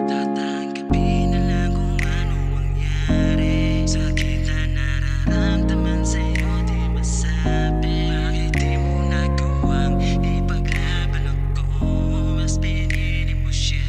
Tatanggapin na lang kung ano mangyari. Sakit na nararamdaman sa'yo, di masabi. Bakit di mo nagawang ipaglaban ako? Mas pinili mo siya,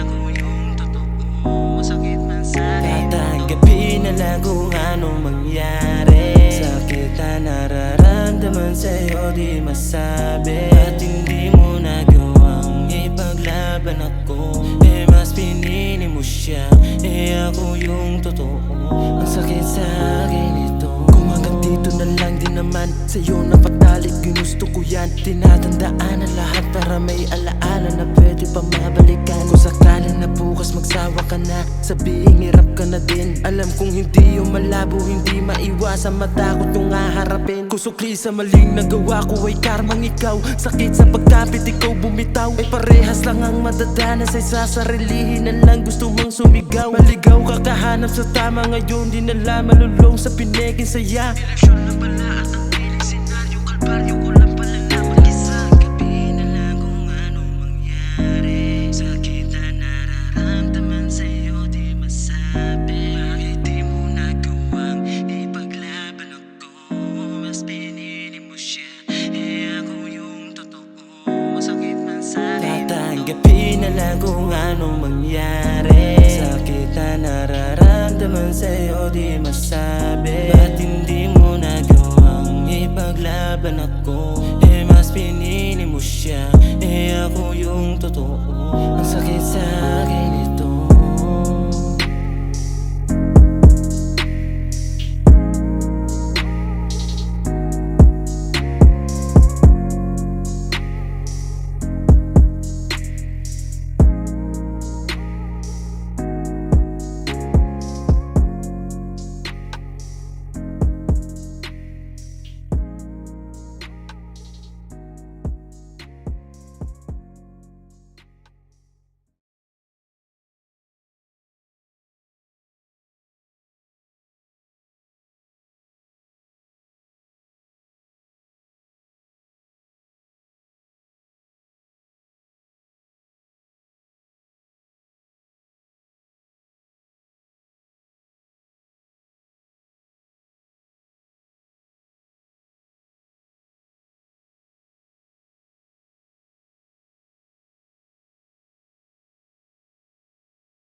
ako yung totoo. Masakit man sa'kin, tatanggapin na lang kung ano mangyari. Sakit na nararamdaman sa'yo, di masabi. At hindi mo nagawang ipaglaban ako. Mas pinili mo siya, ako yung totoo. Ang sakit sa akin ito. Kung hanggang dito na lang din naman, sa'yo napatalik, ginusto ko yan. Tinatandaan ang lahat para may alaala na pwede pa mabalikan. Kung sakalan na bukas magsawa ka na, sabihin hirap ka na din. Alam kong hindi yung malabo, hindi maiwasan, matakot yung haharapin. Kung sukli sa maling nagawa ko ay karmang ikaw. Sakit sa pagkapit, ikaw bumitaw. Ay parehas lang ang madadanas, ay sasarilihin na lang gusto mong sumigaw. Maligaw ka kahanap sa tama, ngayon di na lang malulong sa pinegin saya. Eleksyon na pala at ang piling senaryo, kalbaryo ko lang pala na mag-isa. Gabi na lang kung anong mangyari. Sakit na nararamdaman sa'yo, di masabi. Bakit di mo nagawang ipaglaban ako? Mas pinili mo siya, ako yung totoo. Masakit man sa'kin, tatanggapin na lang kung anong mangyari. Sakit na nararamdaman sa'yo, di masabi. Ba't hindi mo nagawang ipaglaban ako? Mas pinili mo siya, ako yung totoo. Ang sakit sa